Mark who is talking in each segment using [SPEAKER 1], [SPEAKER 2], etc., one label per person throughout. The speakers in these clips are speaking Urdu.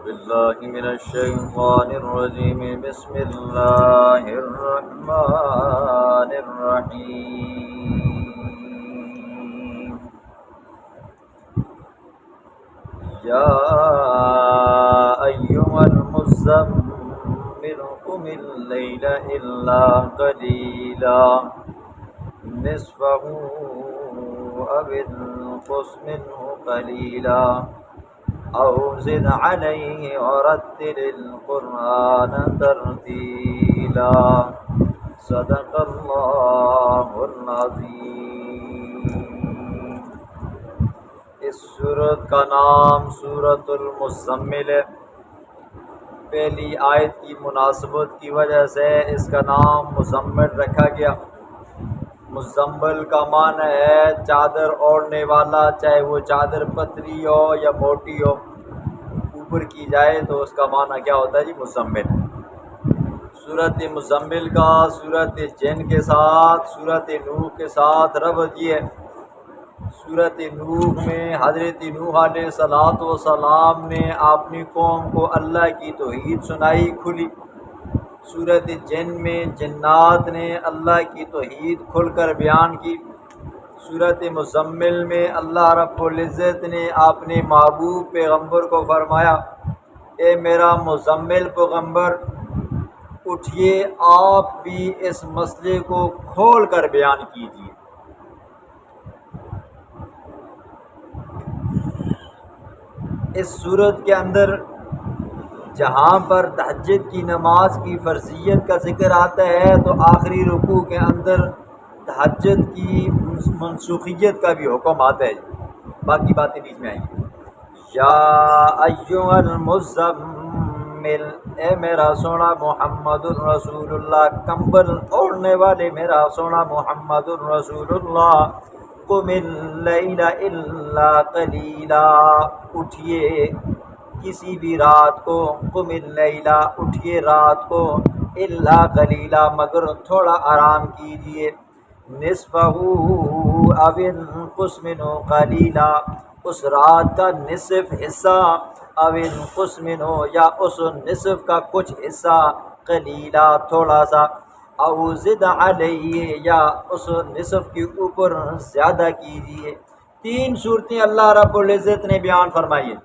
[SPEAKER 1] بالله من الشيطان الرجيم. بسم الله الرحمن الرحيم. يا أيها المزمل قم الليل إلا قليلا نصفه أو انقص منه قليلا أو زد عليه ورتل القرآن ترتيلا. صدق اللہ العظیم. اس سورت کا نام سورۃ المزمل ہے. پہلی آیت کی مناسبت کی وجہ سے اس کا نام مزمل رکھا گیا. مزمل کا معنی ہے چادر اوڑھنے والا، چاہے وہ چادر پتلی ہو یا موٹی ہو، اوپر کی جائے تو اس کا معنی کیا ہوتا ہے جی؟ مزمل. سورۃ مزمل کا سورۃ جن کے ساتھ، سورۃ نوح کے ساتھ ربط یہ ہے. سورۃ نوح میں حضرت نوح علیہ السلام نے اپنی قوم کو اللہ کی توحید سنائی کھلی. سورۃ جن میں جنات نے اللہ کی توحید کھل کر بیان کی. سورۃ مزمل میں اللہ رب العزت نے اپنے محبوب پیغمبر کو فرمایا، اے میرا مزمل پیغمبر اٹھیے، آپ بھی اس مسئلے کو کھول کر بیان کیجیے. اس صورت کے اندر جہاں پر تہجد کی نماز کی فرضیت کا ذکر آتا ہے تو آخری رکوع کے اندر تہجد کی منسوخیت کا بھی حکم آتا ہے. باقی باتیں بیچ میں آئیں گی. یا ایھا المزمل، اے میرا سونا محمد الرسول اللہ، کمبل اوڑھنے والے میرا سونا محمد الرسول اللہ، قم اللیل الا قلیلا، اٹھیے کسی بھی رات کو، قم اللیلا، اٹھیے رات کو، الا قلیلا، مگر تھوڑا آرام کیجیے، نصفہ او انقص منہ قلیلا، اس رات کا نصف حصہ، او انقص منہ، یا اس نصف کا کچھ حصہ، قلیلا تھوڑا سا، او زد علیہ، یا اس نصف کے اوپر زیادہ کیجیے. تین صورتیں اللہ رب العزت نے بیان فرمائی ہیں.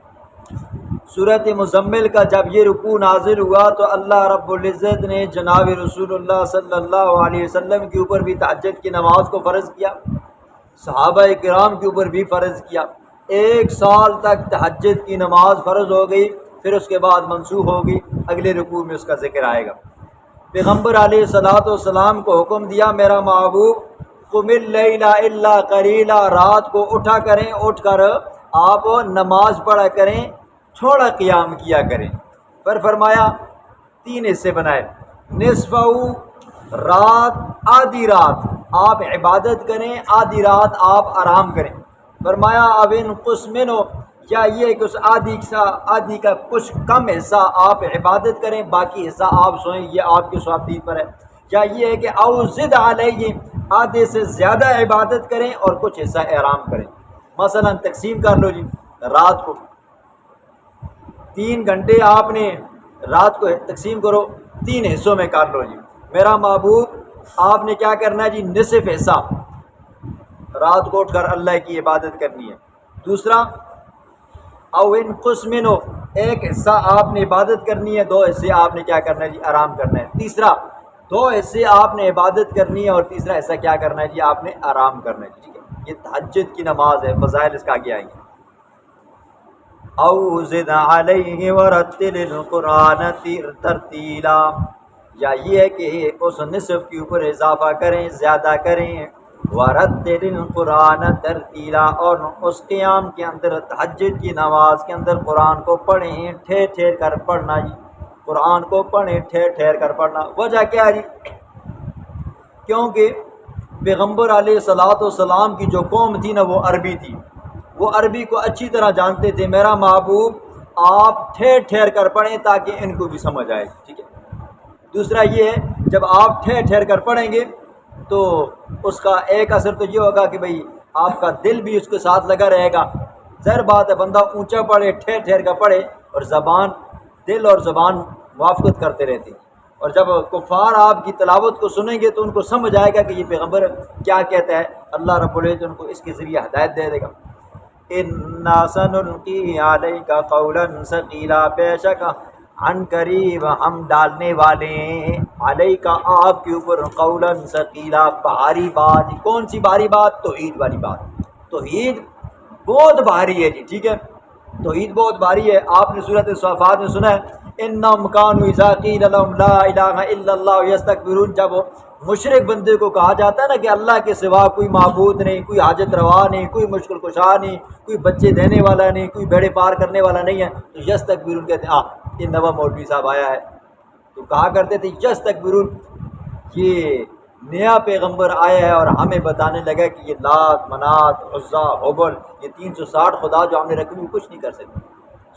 [SPEAKER 1] سورۃ مزمل کا جب یہ رکوع نازل ہوا تو اللہ رب العزت نے جناب رسول اللہ صلی اللہ علیہ وسلم کے اوپر بھی تہجد کی نماز کو فرض کیا، صحابہ کرام کے اوپر بھی فرض کیا. 1 سال تک تہجد کی نماز فرض ہو گئی، پھر اس کے بعد منسوخ ہوگی. اگلے رکوع میں اس کا ذکر آئے گا. پیغمبر علیہ السلام کو حکم دیا، میرا محبوب قم اللیل الا قلیلا، رات کو اٹھا کریں، اٹھ کر آپ نماز پڑھا کریں، تھوڑا قیام کیا کریں. پر فرمایا 3 حصے بنائے. نصفہ، رات، آدھی رات آپ عبادت کریں، آدھی رات آپ آرام کریں. فرمایا اب انقص منہ، یا یہ کہ اس آدھی کا کچھ کم حصہ آپ عبادت کریں، باقی حصہ آپ سوئیں، یہ آپ کے ثوابدید پر ہے. یا یہ ہے کہ او زد علیہ، آدھے سے زیادہ عبادت کریں اور کچھ حصہ آرام کریں. مثلا تقسیم کر لو جی، رات کو 3 گھنٹے آپ نے رات کو تقسیم کرو، 3 حصوں میں کر لو جی. میرا محبوب آپ نے کیا کرنا ہے جی؟ نصف حصہ رات کو اٹھ کر اللہ کی عبادت کرنی ہے. دوسرا او انقص منہ، 1 حصہ آپ نے عبادت کرنی ہے، 2 حصے آپ نے کیا کرنا ہے جی؟ آرام کرنا ہے. تیسرا 2 حصے آپ نے عبادت کرنی ہے اور تیسرا حصہ کیا کرنا ہے جی؟ آپ نے آرام کرنا ہے. ٹھیک ہے، یہ تہجد کی نماز ہے، فضائل اس کا آگے آئیں گے. او زد علیہ ورتل القرآن ترتیلا، یا یہ ہے کہ اس نصف کے اوپر اضافہ کریں، زیادہ کریں. ورتل القرآن ترتیلا، اور اس قیام کے اندر، تہجد کی نماز کے اندر قرآن کو پڑھیں، ٹھہر ٹھہر کر پڑھنا جی. قرآن کو پڑھیں ٹھہر ٹھہر کر پڑھنا. وجہ کیا ہے جی؟ کیونکہ پیغمبر علیہ السلام کی جو قوم تھی نا، وہ عربی تھی، وہ عربی کو اچھی طرح جانتے تھے. میرا محبوب آپ ٹھہر ٹھہر کر پڑھیں تاکہ ان کو بھی سمجھ آئے. ٹھیک ہے. دوسرا یہ ہے، جب آپ ٹھہر ٹھہر کر پڑھیں گے تو اس کا ایک اثر تو یہ ہوگا کہ بھئی آپ کا دل بھی اس کے ساتھ لگا رہے گا. ظاہر بات ہے، بندہ اونچا پڑھے، ٹھہر ٹھہر کر پڑھے اور زبان، دل اور زبان موافقت کرتے رہتے ہیں، اور جب کفار آپ کی تلاوت کو سنیں گے تو ان کو سمجھ آئے گا کہ یہ پیغمبر کیا کہتا ہے، اللہ رب العزت ان کو اس کے ذریعے ہدایت دے دے گا۔ اِنَّا سَنُلْقِي عَلَيْكَ قَوْلًا ثَقِيلًا، بے شک عن قریب ہم ڈالنے والے ہیں، علیکا آپ کے اوپر، قولا ثقیلا بھاری بات۔ کون سی بھاری بات؟ توحید والی بات۔ توحید بہت بھاری ہے جی، ٹھیک ہے، توحید بہت بھاری ہے۔ آپ نے سورۃ الصافات میں سنا ہے انہم کانوا اذا قیل لہم لا الہ الا اللہ یستکبرون، جب مشرک بندے کو کہا جاتا ہے نا کہ اللہ کے سوا کوئی معبود نہیں، کوئی حاجت روا نہیں، کوئی مشکل کشا نہیں، کوئی بچے دینے والا نہیں، کوئی بیڑے پار کرنے والا نہیں ہے، تو یستکبرون کہتے ہیں یہ نوا مولوی صاحب آیا ہے، تو کہا کرتے تھے یستکبرون، یہ نیا پیغمبر آیا ہے اور ہمیں بتانے لگا کہ یہ لات، منات، عزا، حبل، یہ 360 خدا جو ہم نے رکھے وہ کچھ نہیں کر سکتے۔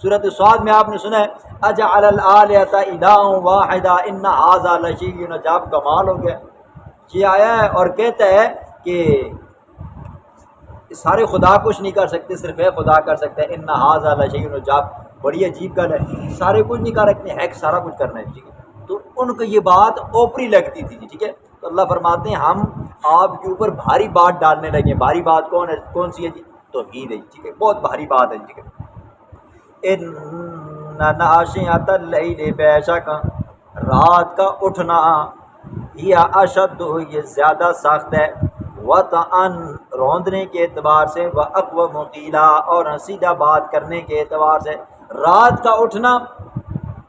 [SPEAKER 1] سورۃ الصاد میں آپ نے سنا ہے اجعل الآلہۃ الہا واحدا ان ھذا لشیء عجاب، کمال ہو گیا۔ یہ آیا ہے اور کہتا ہے کہ سارے خدا کچھ نہیں کر سکتے، صرف ایک خدا کر سکتا ہے، ان ھذا لشیء عجاب، بڑی عجیب گل ہے، سارے کچھ نہیں کر سکتے، ہے کہ سارا کچھ کرنا ہے، ٹھیک ہے۔ تو ان کو یہ بات اوپری لگتی تھی، ٹھیک ہے۔ تو اللہ فرماتے ہیں ہم آپ کے اوپر بھاری بات ڈالنے لگے۔ بھاری بات کون ہے؟ کون سی ہے جی؟ توحید ہے، ٹھیک ہے، بہت بھاری بات ہے، ٹھیک ہے۔ ان ناشئۃ اللیل، بے شک رات کا اٹھنا، یا اشد، یہ زیادہ سخت ہے، وطئن، روندنے کے اعتبار سے، واقوم قیلا، اور سیدھا بات کرنے کے اعتبار سے۔ رات کا اٹھنا،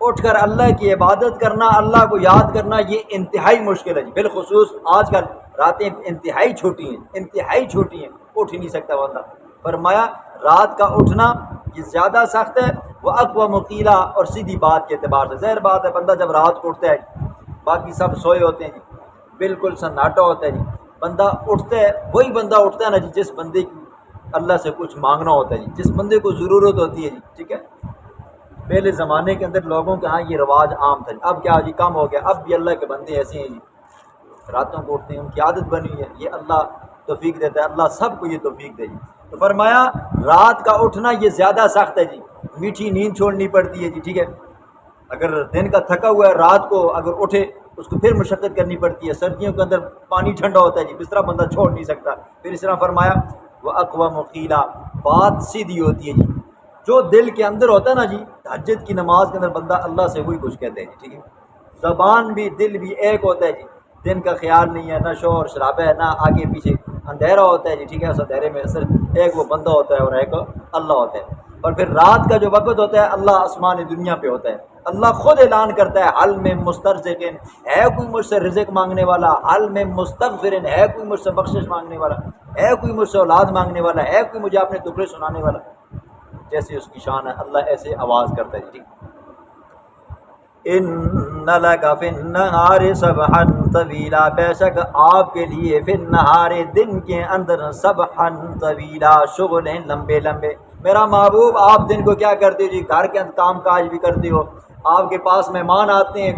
[SPEAKER 1] اٹھ کر اللہ کی عبادت کرنا، اللہ کو یاد کرنا، یہ انتہائی مشکل ہے جی، بالخصوص آج کل راتیں انتہائی چھوٹی ہیں، انتہائی چھوٹی ہیں، اٹھ ہی نہیں سکتا بندہ۔ فرمایا رات کا اٹھنا یہ زیادہ سخت ہے، وہ اقوام قیلا، اور سیدھی بات کے اعتبار سے۔ ظاہر بات ہے بندہ جب رات کو اٹھتا ہے باقی سب سوئے ہوتے ہیں جی، بالکل سناٹا ہوتا ہے جی، بندہ اٹھتا ہے، وہی بندہ اٹھتا ہے نا جی جس بندے کی اللہ سے کچھ مانگنا ہوتا ہے جی، جس بندے کو ضرورت ہوتی ہے جی، ٹھیک ہے۔ پہلے زمانے کے اندر لوگوں کے ہاں یہ رواج عام تھا، اب کیا جی کم ہو گیا، اب بھی اللہ کے بندے ایسے ہیں جی، راتوں کو اٹھتے ہیں، ان کی عادت بنی ہے، یہ اللہ توفیق دیتا ہے، اللہ سب کو یہ توفیق دے جی۔ تو فرمایا رات کا اٹھنا یہ زیادہ سخت ہے جی، میٹھی نیند چھوڑنی پڑتی ہے جی، ٹھیک ہے۔ اگر دن کا تھکا ہوا ہے رات کو اگر اٹھے اس کو پھر مشقت کرنی پڑتی ہے، سردیوں کے اندر پانی ٹھنڈا ہوتا ہے جی، بستر بندہ چھوڑ نہیں سکتا۔ پھر اس طرح فرمایا وہ اقوام قیلا، بات سیدھی ہوتی ہے جی، جو دل کے اندر ہوتا ہے نا جی، تہجد کی نماز کے اندر بندہ اللہ سے وہی کچھ کہتے ہیں، ٹھیک ہے۔ زبان بھی دل بھی ایک ہوتا ہے جی، دن کا خیال نہیں ہے، نہ شور شرابہ ہے، نہ آگے پیچھے، اندھیرا ہوتا ہے جی، ٹھیک ہے۔ اس اندھیرے میں صرف ایک وہ بندہ ہوتا ہے اور ایک اللہ ہوتا ہے۔ اور پھر رات کا جو وقت ہوتا ہے اللہ آسمان دنیا پہ ہوتا ہے، اللہ خود اعلان کرتا ہے حل میں مسترزقن، ہے کوئی مجھ سے رزق مانگنے والا، حل میں مستغفرن، ہے کوئی مجھ سے بخشش مانگنے والا، ہے کوئی مجھ سے اولاد مانگنے والا، ہے کوئی مجھے اپنے ٹکڑے سنانے والا، جیسے اس کی شان ہے، اللہ ایسے آواز کرتا ہے جی۔ ان لک فی النہار سبحا طویلا، بے شک آپ کے لیے فی النہار دن کے اندر سبحا طویلا، شغل ہیں لمبے لمبے۔ میرا محبوب آپ دن کو کیا کرتے ہو جی؟ گھر کے اندر کام کاج بھی کرتے ہو، آپ کے پاس مہمان آتے ہیں،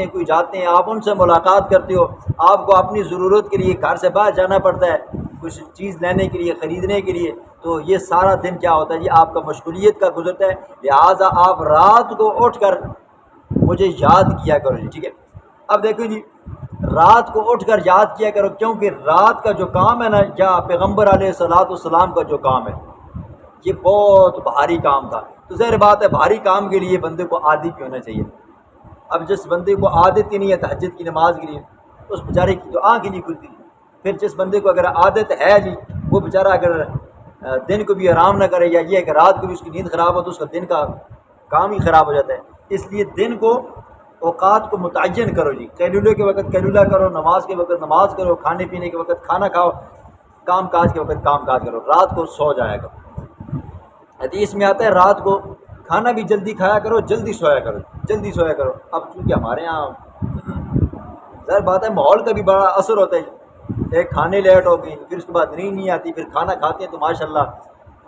[SPEAKER 1] کوئی جاتے ہیں، آپ ان سے ملاقات کرتے ہو، آپ کو اپنی ضرورت کے لیے گھر سے باہر جانا پڑتا ہے کچھ چیز لینے کے لیے، خریدنے کے لیے، تو یہ سارا دن کیا ہوتا ہے جی آپ کا مشغولیت کا گزرتا ہے، لہٰذا آپ رات کو اٹھ کر مجھے یاد کیا کرو جی، ٹھیک ہے۔ اب دیکھو جی رات کو اٹھ کر یاد کیا کرو، کیونکہ رات کا جو کام ہے نا، یا پیغمبر علیہ السلام کا جو کام ہے یہ بہت بھاری کام تھا، تو ظاہر بات ہے بھاری کام کے لیے بندے کو عادی بھی ہونا چاہیے۔ اب جس بندے کو عادت ہی نہیں ہے تہجد کی نماز کے لیے، اس بیچارے کی تو آنکھ ہی نہیں کھلتی۔ پھر جس بندے کو اگر عادت ہے جی، وہ بیچارہ اگر دن کو بھی آرام نہ کرے، یا یہ کہ رات کو بھی اس کی نیند خراب ہو، تو اس کا دن کا کام ہی خراب ہو جاتا ہے۔ اس لیے دن کو اوقات کو متعین کرو جی، قیلولے کے وقت قیلولہ کرو، نماز کے وقت نماز کرو، کھانے پینے کے وقت کھانا کھاؤ، کام کاج کے وقت کام کاج کرو، رات کو سو جایا کرو۔ حدیث میں آتا ہے رات کو کھانا بھی جلدی کھایا کرو، جلدی سویا کرو، جلدی سویا کرو۔ اب چونکہ ہمارے یہاں ظاہر بات ہے ماحول کا بھی بڑا اثر ہوتا ہے جی، ایک کھانے لیٹ ہو گئی، پھر اس کے بعد نیند نہیں آتی، پھر کھانا کھاتے ہیں تو ماشاءاللہ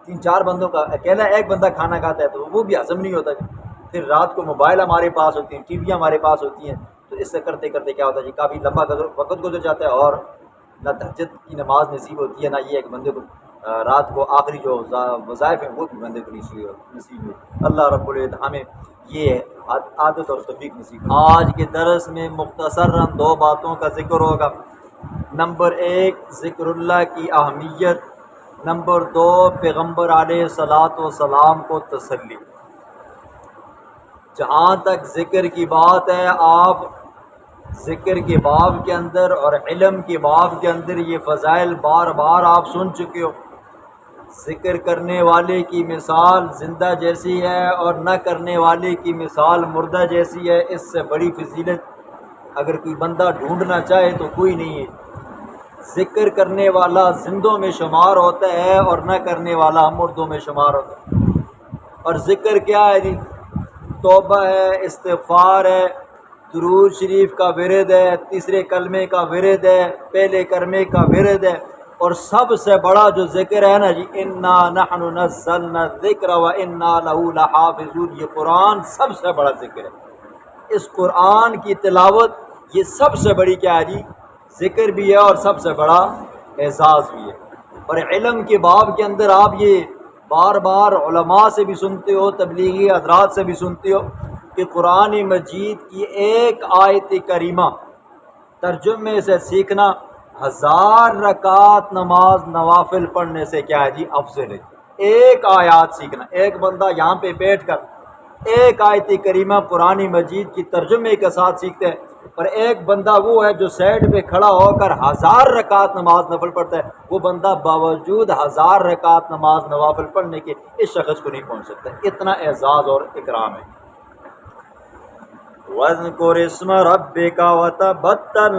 [SPEAKER 1] 3-4 بندوں کا اکیلا ایک بندہ کھانا کھاتا ہے تو وہ بھی ہضم نہیں ہوتا جی۔ پھر رات کو موبائل ہمارے پاس ہوتی ہیں، ٹی ویاں ہمارے پاس ہوتی ہیں، تو اس سے کرتے کرتے کیا ہوتا ہے جی کافی لمبا وقت گزر جاتا ہے، اور نہ تہجد کی نماز نصیب ہوتی ہے، نہ یہ ایک بندے کو رات کو آخری جو وظائف ہیں وہ بھی بندے کو نصیب ہوئے۔ اللہ رب العزت ہمیں یہ عادت اور توفیق نصیب۔ آج کے درس میں مختصراً 2 باتوں کا ذکر ہوگا۔ نمبر 1 ذکر اللہ کی اہمیت، نمبر 2 پیغمبر علیہ الصلاۃ والسلام کو تسلی۔ جہاں تک ذکر کی بات ہے، آپ ذکر کے باب کے اندر اور علم کے باب کے اندر یہ فضائل بار بار آپ سن چکے ہو۔ ذکر کرنے والے کی مثال زندہ جیسی ہے اور نہ کرنے والے کی مثال مردہ جیسی ہے۔ اس سے بڑی فضیلت اگر کوئی بندہ ڈھونڈنا چاہے تو کوئی نہیں ہے۔ ذکر کرنے والا زندوں میں شمار ہوتا ہے اور نہ کرنے والا مردوں میں شمار ہوتا ہے۔ اور ذکر کیا ہے جی؟ توبہ ہے، استغفار ہے، درود شریف کا ورد ہے، تیسرے کلمے کا ورد ہے، پہلے کلمے کا ورد ہے، اور سب سے بڑا جو ذکر ہے نا جی، انا نحن نزلنا الذکر وانا لہ لحافظون، یہ قرآن سب سے بڑا ذکر ہے۔ اس قرآن کی تلاوت یہ سب سے بڑی کیا ہے جی؟ ذکر بھی ہے اور سب سے بڑا اعزاز بھی ہے۔ اور علم کے باب کے اندر آپ یہ بار بار علماء سے بھی سنتے ہو، تبلیغی حضرات سے بھی سنتے ہو کہ قرآن مجید کی ایک آیت کریمہ ترجمے سے سیکھنا 1000 رکعت نماز نوافل پڑھنے سے کیا ہے جی؟ افضل ہے۔ ایک آیات سیکھنا، ایک بندہ یہاں پہ بیٹھ کر ایک آیت کریمہ قرآن مجید کی ترجمے کے ساتھ سیکھتے ہیں، اور ایک بندہ وہ ہے جو سائڈ پہ کھڑا ہو کر 1000 رکعت نماز نوافل پڑھتا ہے، وہ بندہ باوجود 1000 رکعت نماز نوافل پڑھنے کے اس شخص کو نہیں پہنچ سکتا۔ اتنا اعزاز اور اکرام ہے۔ وَاذْكُرِ اسْمَ رَبِّكَ وَتَبَتَّلْ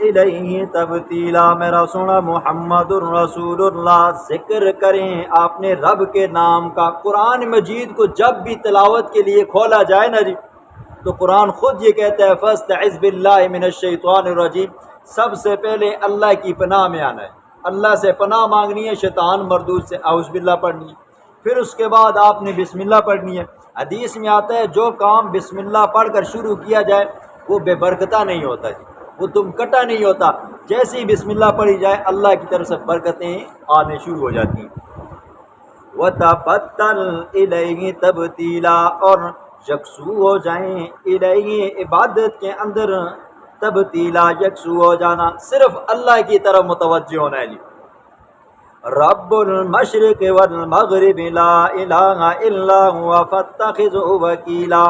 [SPEAKER 1] إِلَيْهِ تَبْتِيلًا، میرا سونا محمد الرسول اللہ، ذکر کریں آپ نے رب کے نام کا۔ قرآن مجید کو جب بھی تلاوت کے لیے کھولا جائے نا جی، تو قرآن خود یہ کہتا ہے فَاسْتَعِذْ بِاللَّهِ مِنَ الشَّيْطَانِ الرَّجِيمِ، سب سے پہلے اللہ کی پناہ میں آنا ہے، اللہ سے پناہ مانگنی ہے شیطان مردود سے، اعوذ باللہ پڑھنی ہے، پھر اس کے بعد آپ نے بسم اللہ پڑھنی ہے۔ حدیث میں آتا ہے جو کام بسم اللہ پڑھ کر شروع کیا جائے وہ بے برکتہ نہیں ہوتا جی، وہ تم کٹا نہیں ہوتا، جیسے ہی بسم اللہ پڑھی جائے اللہ کی طرف سے برکتیں آنے شروع ہو جاتی ہیں۔ وَتَبَتَّلْ إِلَيْهِ تَبْتِيلًا، اور یکسو ہو جائیں، الیہ عبادت کے اندر، تبتیلا یکسو ہو جانا، صرف اللہ کی طرف متوجہ ہونا ہے جی۔ رب المشرق والمغرب لا الہ الا ہوا فاتخذہ وکیلا،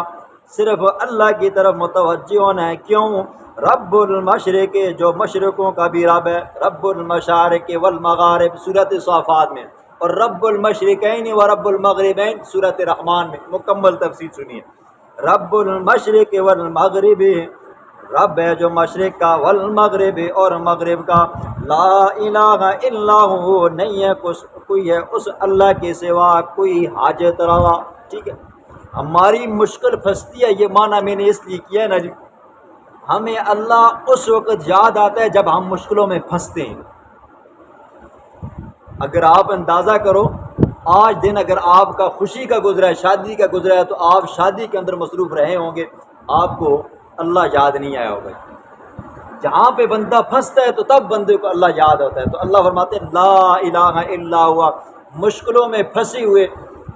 [SPEAKER 1] صرف اللہ کی طرف متوجہ ہونا ہے۔ کیوں؟ رب المشرق، جو مشرقوں کا بھی رب ہے، رب المشارق والمغارب سورۃ صافات میں، اور رب المشرقین و رب المغربین سورۃ رحمان میں، مکمل تفسیر سنیے۔ رب المشرق والمغرب، رب ہے جو مشرق کا، والمغرب اور مغرب کا، لا الہ الا ہو، نہیں ہے کوئی ہے اس اللہ کے سوا کوئی حاجت روا۔ ٹھیک ہے، ہماری مشکل پھنستی ہے، یہ معنی میں نے اس لیے کیا ہے نا جی، ہمیں اللہ اس وقت یاد آتا ہے جب ہم مشکلوں میں پھنستے ہیں۔ اگر آپ اندازہ کرو، آج دن اگر آپ کا خوشی کا گزرا ہے، شادی کا گزرا ہے، تو آپ شادی کے اندر مصروف رہے ہوں گے، آپ کو اللہ یاد نہیں آیا ہوگا۔ جہاں پہ بندہ پھنستا ہے تو تب بندے کو اللہ یاد ہوتا ہے۔ تو اللہ فرماتے ہیں لا الہ الا ہوا، مشکلوں میں پھنسے ہوئے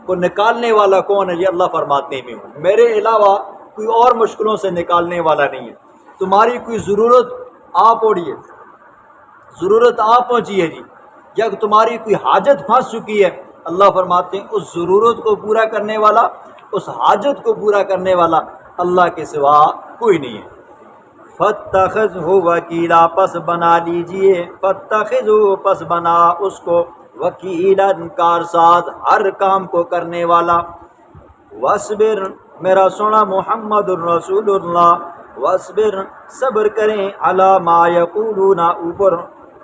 [SPEAKER 1] کو نکالنے والا کون ہے؟ یہ اللہ فرماتے ہیں میرے علاوہ کوئی اور مشکلوں سے نکالنے والا نہیں ہے۔ تمہاری کوئی ضرورت آپ اوڑیے، ضرورت آپ پہنچی ہے جی، یا تمہاری کوئی حاجت پھنس چکی ہے، اللہ فرماتے ہیں اس ضرورت کو پورا کرنے والا، اس حاجت کو پورا کرنے والا اللہ کے سوا کوئی نہیں ہے۔ فَاتَّخِذْهُ وَكِيلًا، پس بنا لیجئے، فَاتَّخِذْهُ، پس بنا اس کو، وکیلاً، کارساز، ہر کام کو کرنے والا۔ وَاصْبِرْ، میرا سونا محمد الرسول اللہ، وَاصْبِرْ، صبر کریں، عَلَى مَا يَقُولُونَ، اوپر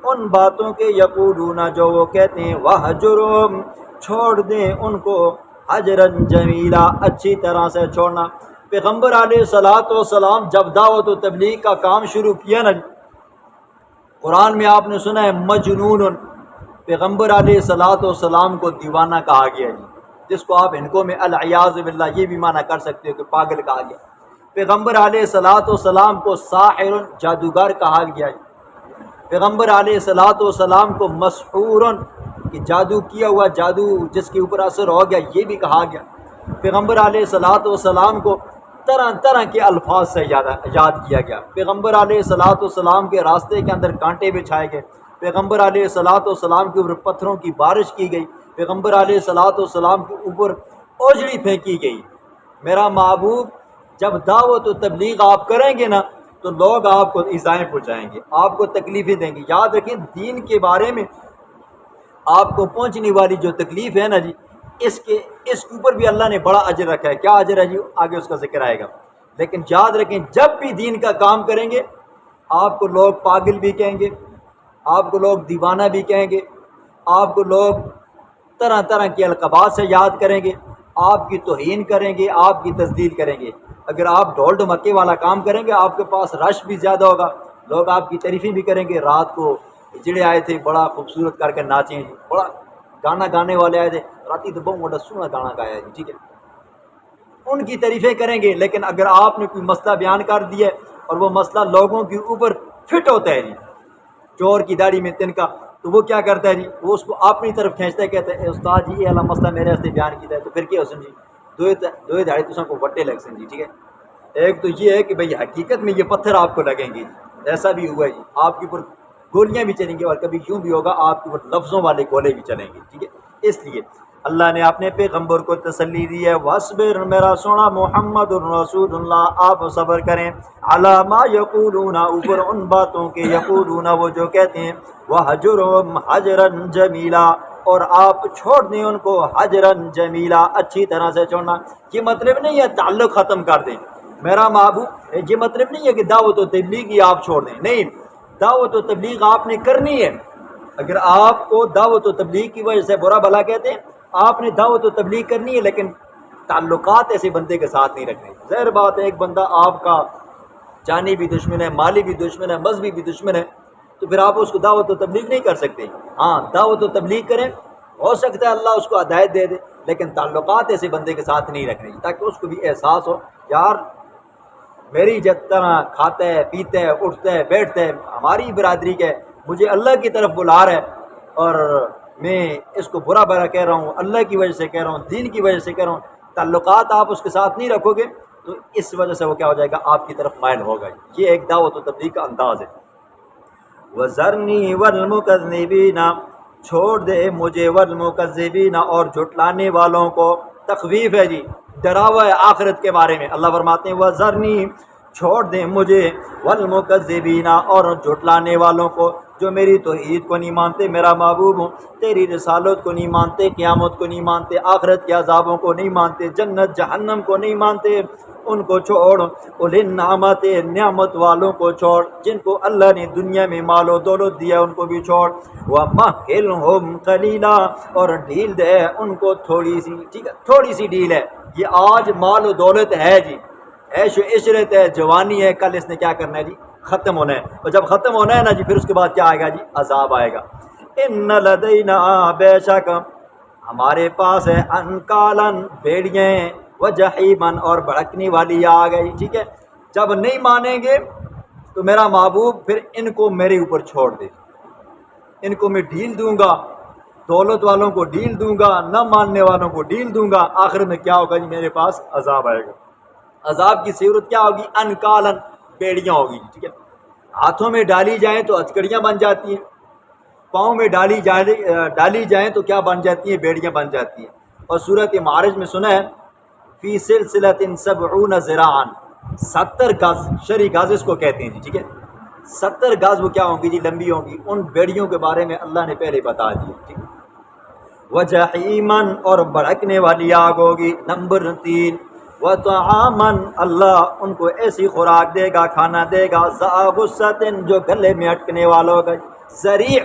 [SPEAKER 1] ان باتوں کے، یقولون جو وہ کہتے ہیں، وَاہْجُرْهُمْ، چھوڑ دیں ان کو، حجراً جمیلا، اچھی طرح سے چھوڑنا۔ پیغمبر علیہ الصلوۃ والسلام جب دعوت و تبلیغ کا کام شروع کیا نا، قرآن میں آپ نے سنا ہے مجنون، پیغمبر علیہ الصلوۃ والسلام کو دیوانہ کہا گیا جی، جس کو آپ ہندکوں میں العیاذ باللہ یہ بھی معنی کر سکتے ہو کہ پاگل کہا گیا۔ پیغمبر علیہ الصلوۃ والسلام کو ساحر، جادوگر کہا گیا جی۔ پیغمبر علیہ الصلوۃ والسلام کو مسحور، کہ جادو کیا ہوا، جادو جس کے اوپر اثر ہو گیا، یہ بھی کہا گیا۔ پیغمبر علیہ الصلاۃ والسلام کو طرح طرح کے الفاظ سے یاد کیا گیا۔ پیغمبر علیہ الصلاۃ والسلام کے راستے کے اندر کانٹے بچھائے گئے، پیغمبر علیہ الصلاۃ والسلام کے اوپر پتھروں کی بارش کی گئی، پیغمبر علیہ الصلاۃ والسلام کے اوپر اوجڑی پھینکی گئی۔ میرا محبوب، جب دعوت و تبلیغ آپ کریں گے نا تو لوگ آپ کو ایذائیں پہنچائیں گے، آپ کو تکلیفیں دیں گے۔ یاد رکھیں، دین کے بارے میں آپ کو پہنچنے والی جو تکلیف ہے نا جی، اس کے اوپر بھی اللہ نے بڑا اجر رکھا ہے۔ کیا اجر ہے جی؟ آگے اس کا ذکر آئے گا۔ لیکن یاد رکھیں، جب بھی دین کا کام کریں گے آپ کو لوگ پاگل بھی کہیں گے، آپ کو لوگ دیوانہ بھی کہیں گے، آپ کو لوگ طرح طرح کے القابات سے یاد کریں گے، آپ کی توہین کریں گے، آپ کی تذلیل کریں گے۔ اگر آپ ڈھول ڈھمکے والا کام کریں گے آپ کے پاس رش بھی زیادہ ہوگا، لوگ آپ کی تعریفیں بھی کریں گے۔ رات کو جڑے آئے تھے بڑا خوبصورت کر کے ناچیں جی، بڑا گانا گانے والے آئے تھے، راتی تو بہت بڑا سونا گانا گایا جی، ٹھیک ہے، ان کی تعریفیں کریں گے۔ لیکن اگر آپ نے کوئی مسئلہ بیان کر دیا اور وہ مسئلہ لوگوں کے اوپر فٹ ہوتا ہے جی، چور کی داڑھی میں تنکا، تو وہ کیا کرتا ہے جی، وہ اس کو اپنی طرف کھینچتا ہے، کہتا ہے استاد جی یہ والا مسئلہ میرے ہاستے بیان کیا ہے، تو پھر کیا حسن جی دو دھاڑی تو کو وٹے لگ سن جی، ٹھیک ہے۔ ایک تو یہ ہے کہ بھئی حقیقت میں یہ پتھر آپ کو لگیں گے، ایسا بھی ہوا ہے جی، آپ کے اوپر گولیاں بھی چلیں گی، اور کبھی یوں بھی ہوگا آپ کے اوپر لفظوں والے گولے بھی چلیں گے، ٹھیک ہے۔ اس لیے اللہ نے اپنے پیغمبر کو تسلی دی ہے، وَاصْبِرْ، میرا سونا محمد الرسول اللہ، آپ صبر کریں، عَلَىٰ مَا يَقُولُونَ، اوپر ان باتوں کے، یقولون وہ جو کہتے ہیں، وَحَجُرْهُمْ حَجْرًا جَمِيلًا، اور آپ چھوڑ دیں ان کو حجرًا جمیلا، اچھی طرح سے چھوڑنا۔ یہ مطلب نہیں ہے تعلق ختم کر دیں میرا محبوب، یہ مطلب نہیں ہے کہ دعوت و تبلیغ ہی آپ چھوڑ دیں، نہیں، دعوت و تبلیغ آپ نے کرنی ہے۔ اگر آپ کو دعوت و تبلیغ کی وجہ سے برا بھلا کہتے ہیں، آپ نے دعوت و تبلیغ کرنی ہے، لیکن تعلقات ایسے بندے کے ساتھ نہیں رکھنے۔ ظاہر بات ہے، ایک بندہ آپ کا جانی بھی دشمن ہے، مالی بھی دشمن ہے، مذہبی بھی دشمن ہے، تو پھر آپ اس کو دعوت و تبلیغ نہیں کر سکتے۔ ہاں، دعوت و تبلیغ کریں، ہو سکتا ہے اللہ اس کو ہدایت دے دے، لیکن تعلقات ایسے بندے کے ساتھ نہیں رکھنے، تاکہ اس کو بھی احساس ہو، یار میری جس طرح کھاتا ہے، پیتا ہے، اٹھتا ہے، بیٹھتا ہے، ہماری برادری کے، مجھے اللہ کی طرف بلا رہا ہے، اور میں اس کو برا بھلا کہہ رہا ہوں، اللہ کی وجہ سے کہہ رہا ہوں، دین کی وجہ سے کہہ رہا ہوں، تعلقات آپ اس کے ساتھ نہیں رکھو گے تو اس وجہ سے وہ کیا ہو جائے گا، آپ کی طرف مائل ہوگا۔ یہ ایک دعوت و تبلیغ کا انداز ہے۔ وَذَرْنِي وَالْمُكَذِّبِينَ، چھوڑ دے مجھے، وَالْمُكَذِّبِينَ، اور جھٹلانے والوں کو۔ تخویف ہے جی، ڈراوا ہے آخرت کے بارے میں۔ اللہ فرماتے ہیں وَذَرْنِي، چھوڑ دیں مجھے، وَالْمُكَذِّبِينَ، اور جھٹلانے والوں کو، جو میری توحید کو نہیں مانتے، میرا محبوب ہوں، تیری رسالت کو نہیں مانتے، قیامت کو نہیں مانتے، آخرت کے عذابوں کو نہیں مانتے، جنت جہنم کو نہیں مانتے، ان کو چھوڑ۔ اولی النعمت، نعمت والوں کو چھوڑ، جن کو اللہ نے دنیا میں مال و دولت دیا ان کو بھی چھوڑ۔ وَمَهِّلْهُمْ قَلِيلًا، اور ڈھیل دے ان کو تھوڑی سی، ٹھیک ہے، تھوڑی سی ڈھیل ہے۔ یہ آج مال و دولت ہے جی، عیش و عشرت ہے، جوانی ہے، کل اس نے کیا کرنا ہے جی، ختم ہونا ہے، اور جب ختم ہونا ہے نا جی، پھر اس کے بعد کیا آئے گا جی، عذاب آئے گا۔ ان لدینا، بے شک ہمارے پاس ہے، انکالن، بیڑیاں، وجحیمن، اور بھڑکنے والی آگ ہے، ٹھیک ہے۔ جب نہیں مانیں گے تو میرا محبوب پھر ان کو میرے اوپر چھوڑ دے، ان کو میں ڈھیل دوں گا، دولت والوں کو ڈھیل دوں گا، نہ ماننے والوں کو ڈھیل دوں گا، آخر میں کیا ہوگا جی، میرے پاس عذاب آئے گا۔ عذاب کی صورت کیا ہوگی، انکالن، بیڑیاں ہوگی، ٹھیک ہے۔ ہاتھوں میں ڈالی جائیں تو ہتھکڑیاں بن جاتی ہیں، پاؤں میں ڈالی جائیں تو کیا بن جاتی ہیں، بیڑیاں بن جاتی ہیں۔ اور سورۃ معارج میں سنا ہے، فی سلسلۃ 70 ذراعا، 70 گز، شرعی گز اس کو کہتے ہیں جی، ٹھیک ہے، 70 گز وہ کیا ہوں گی جی، لمبی ہوں گی۔ ان بیڑیوں کے بارے میں اللہ نے پہلے بتا دیا، ٹھیک ہے۔ وجحیمن، اور بھڑکنے والی آگ ہوگی۔ نمبر 3، وطعامن، اللہ ان کو ایسی خوراک دے گا، کھانا دے گا، ذا غصۃ، جو گلے میں اٹکنے والا ہوگا۔ ذریع،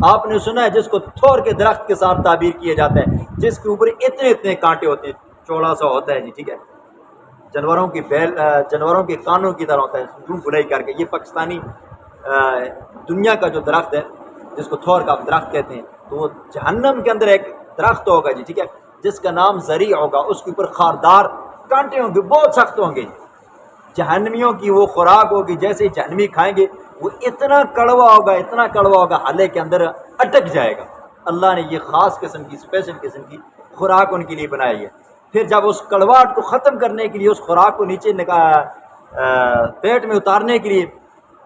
[SPEAKER 1] آپ نے سنا ہے جس کو تھور کے درخت کے ساتھ تعبیر کیا جاتا ہے، جس کے اوپر اتنے اتنے کانٹے ہوتے ہیں، چوڑا سا ہوتا ہے جی، ٹھیک ہے، جانوروں کے کانوں کی طرح ہوتا ہے، یوں گلائی کر کے۔ یہ پاکستانی دنیا کا جو درخت ہے جس کو تھور کا درخت کہتے ہیں، تو وہ جہنم کے اندر ایک درخت ہوگا جی، ٹھیک ہے، جس کا نام ذریع ہوگا، اس کے اوپر خاردار کانٹے ہوں گے، بہت سخت ہوں گے۔ جہنمیوں کی وہ خوراک ہوگی، جیسے ہی جہنمی کھائیں گے وہ اتنا کڑوا ہوگا، اتنا کڑوا ہوگا، حلے کے اندر اٹک جائے گا۔ اللہ نے یہ خاص قسم کی اسپیشل قسم کی خوراک ان کے لیے بنائی ہے۔ پھر جب اس کڑواہٹ کو ختم کرنے کے لیے اس خوراک کو نیچے پیٹ میں اتارنے کے لیے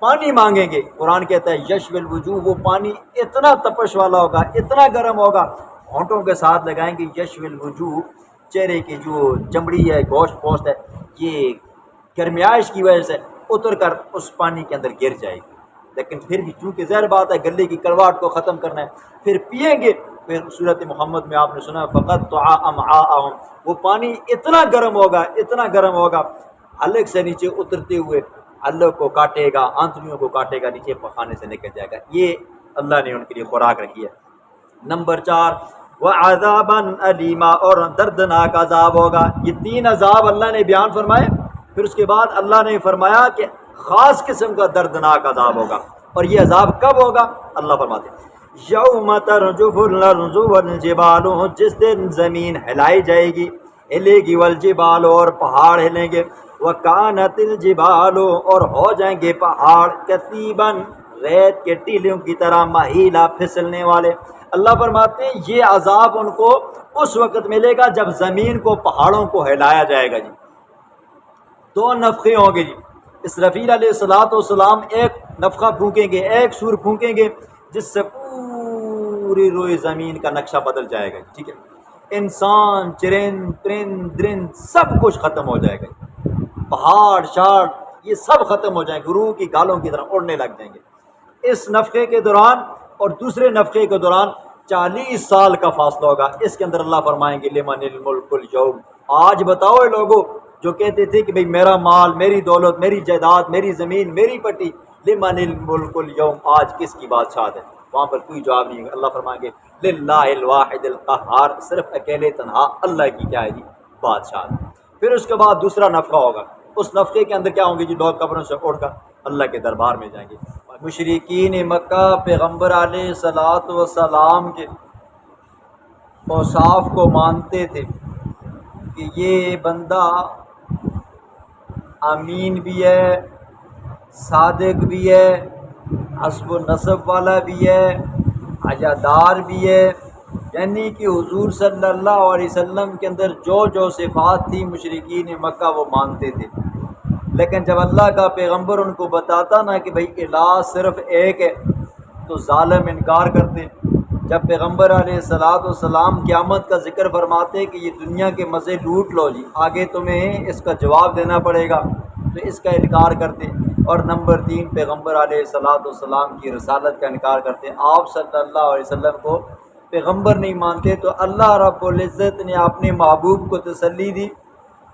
[SPEAKER 1] پانی مانگیں گے، قرآن کہتا ہے یشوی الوجوہ، وہ پانی اتنا تپش والا ہوگا، اتنا گرم ہوگا، ہونٹوں کے ساتھ لگائیں گے، یشوی الوجوہ، چہرے کی جو چمڑی ہے، گوشت پوشت ہے، یہ گرمیائش کی وجہ سے اتر کر اس پانی کے اندر گر جائے گی، لیکن پھر بھی چونکہ ظاہر بات ہے گلے کی کڑواہٹ کو ختم کرنا ہے، پھر پئیں گے۔ پھر صورت محمد میں آپ نے سنا فقط امعاءہم، وہ پانی اتنا گرم ہوگا، اتنا گرم ہوگا، حلق سے نیچے اترتے ہوئے حلق کو کاٹے گا، آنتڑیوں کو کاٹے گا، نیچے پخانے سے نکل جائے گا۔ یہ اللہ نے ان کے لیے خوراک رکھی ہے۔ نمبر 4 وَعَذَابًا أَلِيمًا، اور دردناک عذاب ہوگا۔ یہ 3 عذاب اللہ نے بیان فرمائے، پھر اس کے بعد اللہ نے فرمایا کہ خاص قسم کا دردناک عذاب ہوگا، اور یہ عذاب کب ہوگا؟ اللہ فرماتے ہیں یوم ترجف الارض والجبال، جس دن زمین ہلائی جائے گی، ہلے گی، والجبال، اور پہاڑ ہلیں گے، وکانت الجبال، اور ہو جائیں گے پہاڑ، کثیبا، ریت کے ٹیلوں کی طرح، مہیلا، پھسلنے والے۔ اللہ فرماتے ہیں یہ عذاب ان کو اس وقت ملے گا جب زمین کو، پہاڑوں کو ہلایا جائے گا جی۔ 2 نفخے ہوں گے جی، اسرافیل علیہ السلام ایک نفخہ پھونکیں گے، ایک سور پھونکیں گے، جس سے پوری روئے زمین کا نقشہ بدل جائے گا، ٹھیک ہے، انسان، چرند، پرند، درند، سب کچھ ختم ہو جائے گا، پہاڑ شاڑ یہ سب ختم ہو جائیں گے، روح کی گالوں کی طرح اڑنے لگ جائیں گے۔ اس نفخے کے دوران اور دوسرے نفخے کے دوران 40 سال کا فاصلہ ہوگا۔ اس کے اندر اللہ فرمائیں گے لمن الملک اليوم، آج بتاؤ اے لوگو جو کہتے تھے کہ بھئی میرا مال، میری دولت، میری جائیداد، میری زمین، میری پٹی، لمن الملک اليوم، آج کس کی بادشاہت ہے؟ وہاں پر کوئی جواب نہیں ہے۔ اللہ فرمائیں گے للہ الواحد القہار، صرف اکیلے تنہا اللہ کی کیا ہے جی بادشاہت۔ پھر اس کے بعد دوسرا نفخہ ہوگا، اس نفخے کے اندر کیا ہوں گے جی؟ لوگ قبروں سے اٹھ کر اللہ کے دربار میں جائیں گے۔ مشرکین مکہ پیغمبر علیہ السلام کے اوصاف کو مانتے تھے کہ یہ بندہ امین بھی ہے، صادق بھی ہے، حسب و نسب والا بھی ہے، حیادار بھی ہے، یعنی کہ حضور صلی اللہ علیہ وسلم کے اندر جو جو صفات تھی مشرکین مکہ وہ مانتے تھے۔ لیکن جب اللہ کا پیغمبر ان کو بتاتا نا کہ بھئی الہ صرف ایک ہے تو ظالم انکار کرتے۔ جب پیغمبر علیہ السلام قیامت کا ذکر فرماتے کہ یہ دنیا کے مزے لوٹ لو جی، آگے تمہیں اس کا جواب دینا پڑے گا، تو اس کا انکار کرتے۔ اور نمبر 3 پیغمبر علیہ السلام کی رسالت کا انکار کرتے، آپ صلی اللہ علیہ وسلم کو پیغمبر نہیں مانتے۔ تو اللہ رب العزت نے اپنے محبوب کو تسلی دی،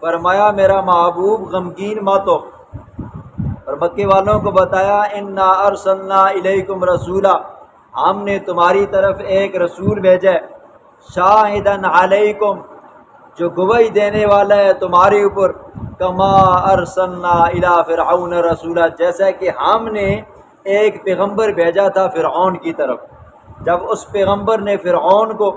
[SPEAKER 1] فرمایا میرا محبوب غمگین مت ہو، اور مکے والوں کو بتایا انا ارسلنا الیکم رسولا، ہم نے تمہاری طرف ایک رسول بھیجا ہے، شاہدن علیکم، جو گواہی دینے والا ہے تمہارے اوپر، کما ارسلنا الی فرعون رسولا، جیسا کہ ہم نے ایک پیغمبر بھیجا تھا فرعون کی طرف۔ جب اس پیغمبر نے فرعون کو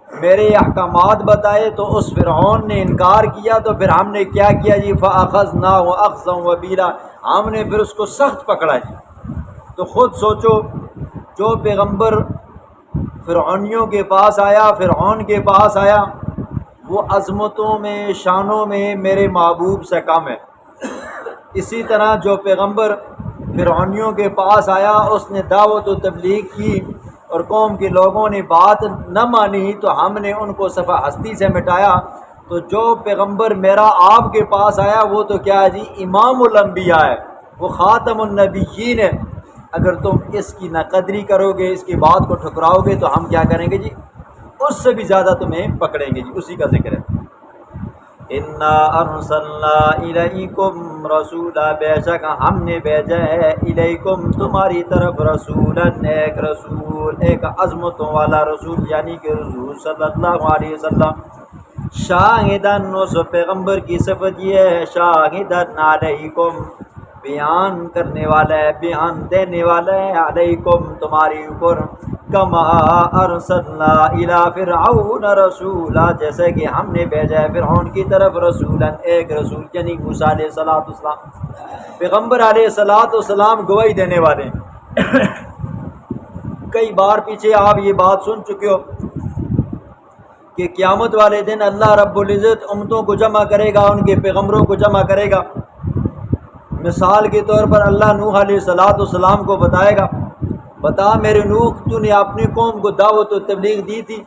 [SPEAKER 1] میرے احکامات بتائے تو اس فرعون نے انکار کیا، تو پھر ہم نے کیا کیا جی؟ فَأَخَذْنَاهُ أَخْذًا وَبِيلًا، ہم نے پھر اس کو سخت پکڑا جی۔ تو خود سوچو، جو پیغمبر فرعونیوں کے پاس آیا، فرعون کے پاس آیا، وہ عظمتوں میں، شانوں میں میرے محبوب سے کم ہے۔ اسی طرح جو پیغمبر فرعونیوں کے پاس آیا، اس نے دعوت و تبلیغ کی اور قوم کے لوگوں نے بات نہ مانی تو ہم نے ان کو صفحہ ہستی سے مٹایا۔ تو جو پیغمبر میرا آپ کے پاس آیا وہ تو کیا ہے جی؟ امام الانبیاء ہے، وہ خاتم النبیین ہے۔ اگر تم اس کی ناقدری کرو گے، اس کی بات کو ٹھکراؤ گے تو ہم کیا کریں گے جی؟ اس سے بھی زیادہ تمہیں پکڑیں گے جی۔ اسی کا ذکر ہے انا ارسلنا الیکم رسولا، بے شک ہم نے بھیجا ہے الیکم تمہاری طرف رسولا، ایک رسول، ایک عظمتوں والا رسول، یعنی کہ رسول صلی اللہ علیہ وسلم۔ شاہدن، اس پیغمبر کی صفت یہ ہے شاہدن علیکم، بیان کرنے والا ہے، بیان دینے والا ہے، علیکم تمہاری اوپر، کما ارسلنا الی فرعون رسولا، جیسے کہ ہم نے بھیجا ہے فرعون کی طرف رسولا، ایک رسول، یعنی موسیٰ علیہ السلام۔ پیغمبر علیہ السلام گواہی دینے والے ہیں۔ کئی بار پیچھے آپ یہ بات سن چکے ہو کہ قیامت والے دن اللہ رب العزت امتوں کو جمع کرے گا، ان کے پیغمبروں کو جمع کرے گا۔ مثال کے طور پر اللہ نوح علیہ السلام کو بتائے گا، بتا میرے نوح تو نے اپنی قوم کو دعوت و تبلیغ دی تھی؟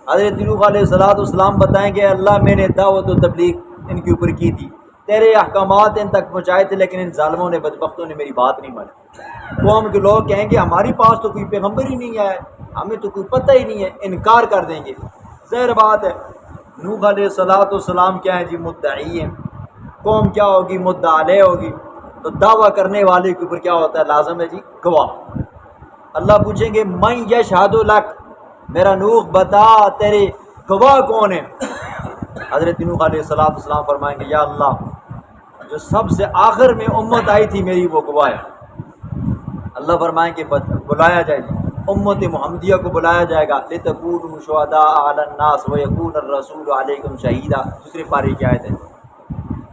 [SPEAKER 1] حضرت نوح علیہ السلام بتائیں گے اللہ میں نے دعوت و تبلیغ ان کے اوپر کی تھی، تیرے احکامات ان تک پہنچائے تھے، لیکن ان ظالموں نے بدبختوں نے میری بات نہیں مانی۔ قوم کے لوگ کہیں گے ہمارے پاس تو کوئی پیغمبر ہی نہیں آیا، ہمیں تو کوئی پتہ ہی نہیں ہے، انکار کر دیں گے۔ ظاہر بات ہے نوح علیہ السلام کیا ہیں جی؟ مدعی ہیں۔ قوم کیا ہوگی؟ مدعا علیہ ہوگی۔ تو دعویٰ کرنے والے کے اوپر کیا ہوتا ہے؟ لازم ہے جی گواہ۔ اللہ پوچھیں گے من یشہد لک، میرا نوح بتا تیرے گواہ کون ہیں؟ حضرت نوح علیہ السلام فرمائیں گے یا اللہ جو سب سے آخر میں امت آئی تھی میری وہ گواہ ہے۔ اللہ فرمائیں کہ بلایا جائے گی، امت محمدیہ کو بلایا جائے گا، لِتَكُونُوا شُهَدَاءَ عَلَى النَّاسِ وَيَكُونَ الرَّسُولُ عَلَيْكُمْ شَهِيدًا، دوسری پارے کی آیت ہے۔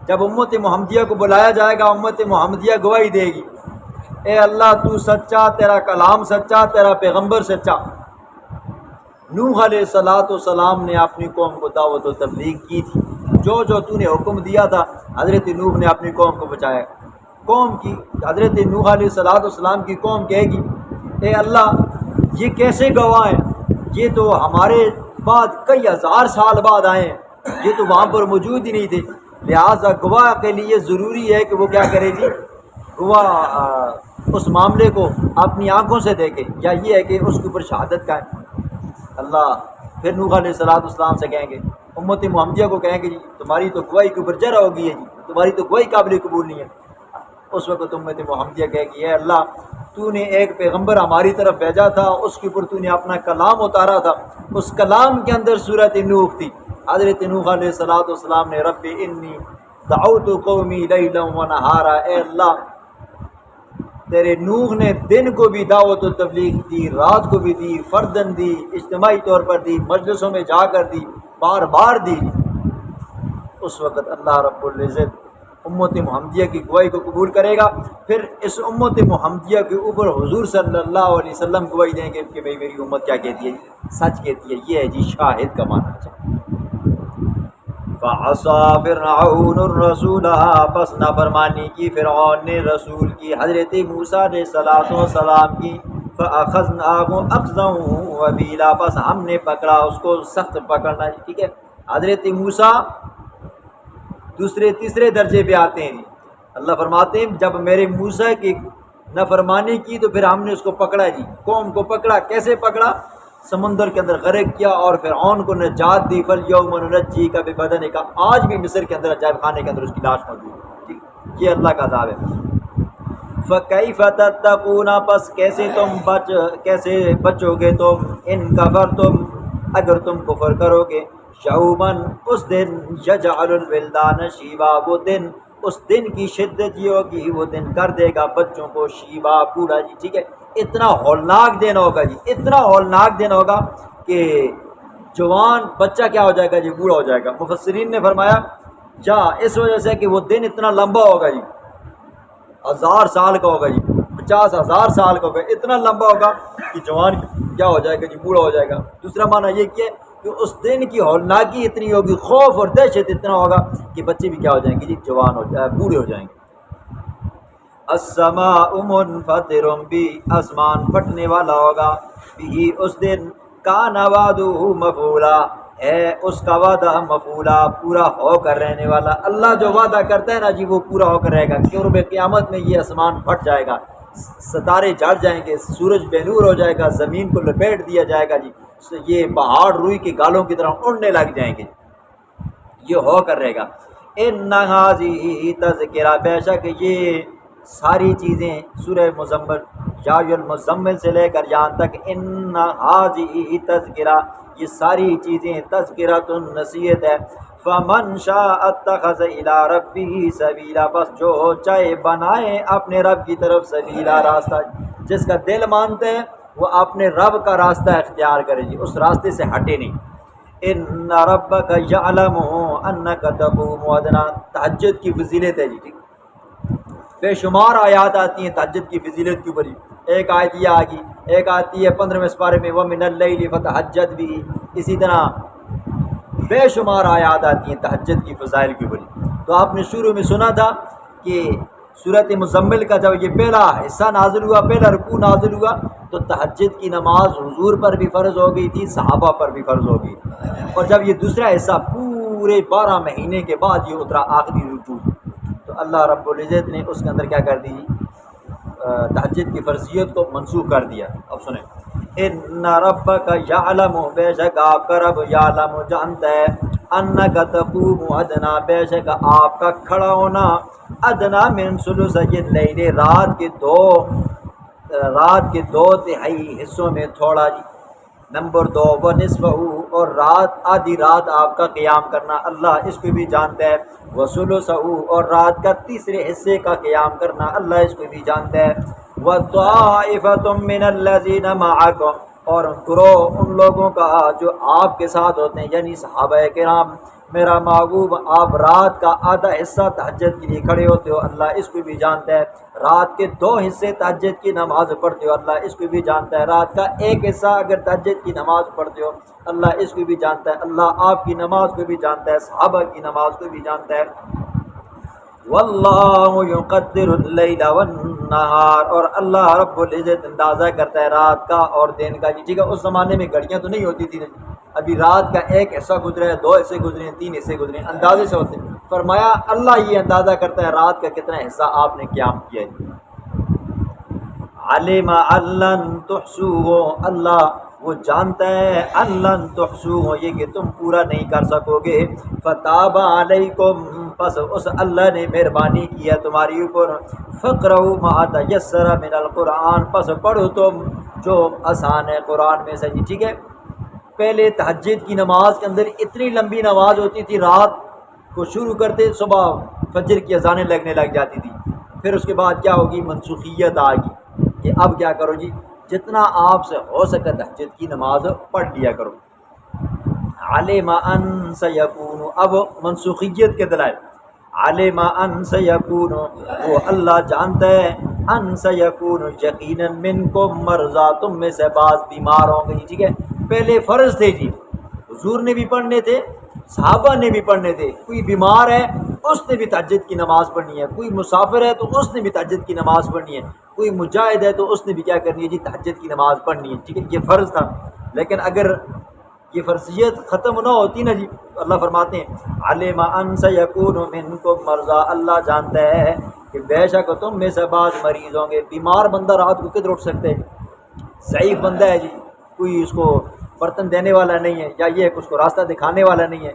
[SPEAKER 1] جب امت محمدیہ کو بلایا جائے گا، امت محمدیہ گواہی دے گی، اے اللہ تو سچا، تیرا کلام سچا، تیرا پیغمبر سچا۔ نوح علیہ السلام نے اپنی قوم کو دعوت و تبلیغ کی تھی، جو تو نے حکم دیا تھا حضرت نوح نے اپنی قوم کو بچایا۔ قوم کی حضرت نوح علیہ السلام کی قوم کہے گی اے اللہ یہ کیسے گواہ ہیں؟ یہ تو ہمارے بعد کئی ہزار سال بعد آئے ہیں، یہ تو وہاں پر موجود ہی نہیں تھے، لہٰذا گواہ کے لیے ضروری ہے کہ وہ کیا کرے جی؟ گواہ اس معاملے کو اپنی آنکھوں سے دیکھے، یا یہ ہے کہ اس کے اوپر شہادت کا ہے۔ اللہ پھر نوح علیہ السلام سے کہیں گے، امت محمدیہ کو کہیں گے جی تمہاری تو گواہی کے اوپر جرا ہوگی ہے جی، تمہاری تو گواہی قابل قبول نہیں ہے۔ اس وقت امت محمدیہ کہے گی اے اللہ تو نے ایک پیغمبر ہماری طرف بھیجا تھا، اس کے اوپر تو نے اپنا کلام اتارا تھا، اس کلام کے اندر سورۃ نوح تھی۔ حضرت نوح علیہ السلام نے رب انی دعوت قومی لیلا و نہارا، اے اللہ تیرے نوح نے دن کو بھی دعوت و تبلیغ دی، رات کو بھی دی، فردن دی، اجتماعی طور پر دی، مجلسوں میں جا کر دی، بار بار دی۔ اس وقت اللہ رب العزت امت محمدیہ کی گواہی کو قبول کرے گا، پھر اس امت محمدیہ کے اوپر حضور صلی اللہ علیہ وسلم گواہی دیں گے کہ بھئی میری امت کیا کہتی ہے؟ سچ کہتی ہے۔ یہ ہے جی شاہد کا معنی۔ فَعَصَىٰ فِرْعَوْنُ الرَّسُولَ، پس نافرمانی کی فرعون نے رسول کی، حضرت موسیٰ علیہ السلام کی۔ فَأَخَذْنَاهُ أَخْذًا وَبِيلًا، پس ہم نے پکڑا اس کو سخت پکڑنا۔ ٹھیک ہے، حضرت موسیٰ دوسرے تیسرے درجے پہ آتے ہیں۔ اللہ فرماتے ہیں جب میرے موسیٰ کی نافرمانی کی تو پھر ہم نے اس کو پکڑا جی، قوم کو پکڑا۔ کیسے پکڑا؟ سمندر کے اندر غرق کیا اور فرعون کو نجات دی۔ فَالْيَوْمَ نُنَجِّيكَ بِبَدَنِكَ، آج بھی مصر کے اندر عجائب خانے کے اندر اس کی لاش موجود ہے۔ ٹھیک، یہ اللہ کا عذاب ہے۔ فَكَيْفَ تَتَّقُونَ، پس کیسے بچو گے تم؟ اِن كَفَرْتُمْ، اگر تم کفر کرو گے۔ یوماً، اس دن، یجعل الولدان شیبا، وہ دن، اس دن کی شدت یہ ہوگی وہ دن کر دے گا بچوں کو شیبا، بوڑھا جی۔ ٹھیک ہے، اتنا ہولناک دن ہوگا جی، اتنا ہولناک دن ہوگا کہ جوان بچہ کیا ہو جائے گا جی؟ بوڑھا ہو جائے گا۔ مفسرین نے فرمایا جا اس وجہ سے کہ وہ دن اتنا لمبا ہوگا جی، 1000 سال کا ہوگا جی، 50,000 سال کا ہوگا، اتنا لمبا ہوگا کہ جوان کیا ہو جائے گا جی؟ بوڑھا ہو جائے گا۔ دوسرا معنی یہ کہ اس دن کی ہولناکی اتنی ہوگی، خوف اور دہشت اتنا ہوگا کہ بچے بھی کیا ہو جائیں گے جی؟ جوان ہو جائے، بوڑھے ہو جائیں گے۔ السماء منفطر بھی، آسمان پھٹنے والا ہوگا، بھی اس دن کان وعدہ مفعولا، ہے اس کا وعدہ مفعولا، پورا ہو کر رہنے والا۔ اللہ جو وعدہ کرتا ہے نا جی وہ پورا ہو کر رہے گا۔ قرب قیامت میں یہ آسمان پھٹ جائے گا، ستارے جھڑ جائیں گے، سورج بے نور ہو جائے گا، زمین کو لپیٹ دیا جائے گا جی، یہ پہاڑ روئی کے گالوں کی طرح اڑنے لگ جائیں گے، یہ ہو کر رہے گا۔ ان ھذہ تذکرہ، بے شک یہ ساری چیزیں سورہ مزمل یا المزمل سے لے کر یہاں تک ان ھذہ تذکرہ، یہ ساری چیزیں تذکرۃ نصیحت ہے۔ فمن شاء اتخذ الی ربہ سبیلا، بس جو چاہے بنائے اپنے رب کی طرف سبیلا، راستہ۔ جس کا دل مانتے ہیں وہ اپنے رب کا راستہ اختیار کرے جی، اس راستے سے ہٹے نہیں۔ ان ربک یعلم انک تقوم ادنی، تہجد کی فضیلت ہے جی، ٹھیک، بے شمار آیات آتی ہیں تہجد کی فضیلت کے اوپر جی۔ ایک آیت یہ آ گئی، ایک آتی ہے 15ویں سپارے میں وَمِنَ اللَّيْلِ فَتَہَجَّدْ بِهِ، اسی طرح بے شمار آیات آتی ہیں تہجد کی فضائل کی بری۔ تو آپ نے شروع میں سنا تھا کہ سورۃ مزمل کا جب یہ پہلا حصہ نازل ہوا، پہلا رکوع نازل ہوا، تو تہجد کی نماز حضور پر بھی فرض ہو گئی تھی، صحابہ پر بھی فرض ہو گئی تھی۔ اور جب یہ دوسرا حصہ پورے 12 مہینے کے بعد یہ اترا آخری رکوع، تو اللہ رب العزت نے اس کے اندر کیا کر دی، تہجد کی فرضیت کو منسوخ کر دیا۔ اب سنیں، ان ربک یعلم، بے شک آپ کا رب یعلم جانتا ہے، انک تقوم ادنا، بے شک آپ کا کھڑا ہونا، ادنا من ثلث اللیل، رات کے 2/3 حصوں میں تھوڑا جی۔ نمبر 2 ونصفہ، اور آدھی رات آپ کا قیام کرنا، اللہ اس کو بھی جانتا ہے، وثلثہ، اور رات کا تیسرے حصے کا قیام کرنا، اللہ اس کو بھی جانتا ہے، وطائفۃ من الذین معکم، اور گروہ ان لوگوں کا جو آپ کے ساتھ ہوتے ہیں، یعنی صحابہ کرام، میرا محبوب آپ رات کا آدھا حصہ تہجد کے لیے کھڑے ہوتے ہو، اللہ اس کو بھی جانتا ہے، رات کے 2 حصے تہجد کی نماز پڑھتے ہو، اللہ اس کو بھی جانتا ہے، رات کا 1 حصہ اگر تہجد کی نماز پڑھتے ہو، اللہ اس کو بھی جانتا ہے، اللہ آپ کی نماز کو بھی جانتا ہے، صحابہ کی نماز کو بھی جانتا ہے۔ واللہ یقدر اللیل والنہار، اور اللہ رب العزت اندازہ کرتا ہے رات کا اور دن کا جی، ٹھیک ہے۔ اس زمانے میں گھڑیاں تو نہیں ہوتی تھی، ابھی رات کا 1 حصہ گزرا ہے، 2 حصے گزرے ہیں، 3 حصے گزرے ہیں، اندازے سے ہوتے ہیں۔ فرمایا اللہ یہ اندازہ کرتا ہے رات کا کتنا حصہ آپ نے قیام کیا ہے۔ علم ان تحصوه، اللہ وہ جانتا ہے ان تحصوه، یہ کہ تم پورا نہیں کر سکو گے، فتاب علیکم، پس اس اللہ نے مہربانی کیا تمہاری اوپر، فقرؤوا ما تیسر من القرآن، پس پڑھو تم جو آسان ہے قرآن میں سے جی، ٹھیک ہے۔ پہلے تہجد کی نماز کے اندر اتنی لمبی نماز ہوتی تھی، رات کو شروع کرتے صبح فجر کی اذانیں لگنے لگ جاتی تھی، پھر اس کے بعد کیا ہوگی، منسوخیت آ گئی کہ اب کیا کرو جی، جتنا آپ سے ہو سکے تہجد کی نماز پڑھ لیا کرو۔ علم ان سیکون، اب منسوخیت کے دلائل، علم ان سیکون، وہ اللہ جانتا ہے، ان سیکون، یقیناً منکم مرضی، تم میں سے بعض بیمار ہوں گے، ٹھیک ہے۔ پہلے فرض تھے جی، حضور نے بھی پڑھنے تھے، صحابہ نے بھی پڑھنے تھے، کوئی بیمار ہے اس نے بھی تہجد کی نماز پڑھنی ہے، کوئی مسافر ہے تو اس نے بھی تہجد کی نماز پڑھنی ہے، کوئی مجاہد ہے تو اس نے بھی کیا کرنی ہے جی، تہجد کی نماز پڑھنی ہے، ٹھیک ہے۔ یہ فرض تھا، لیکن اگر یہ فرضیت ختم نہ ہوتی نا جی، اللہ فرماتے ہیں علم ان سیکون منکم مرضی، اللہ جانتا ہے کہ بے شک تم میں سے بعض مریض ہوں گے۔ بیمار بندہ رات کو کدھر اٹھ سکتے ہے، ضعیف بندہ ہے جی، کوئی اس کو برتن دینے والا نہیں ہے، یا یہ کہ اس کو راستہ دکھانے والا نہیں ہے،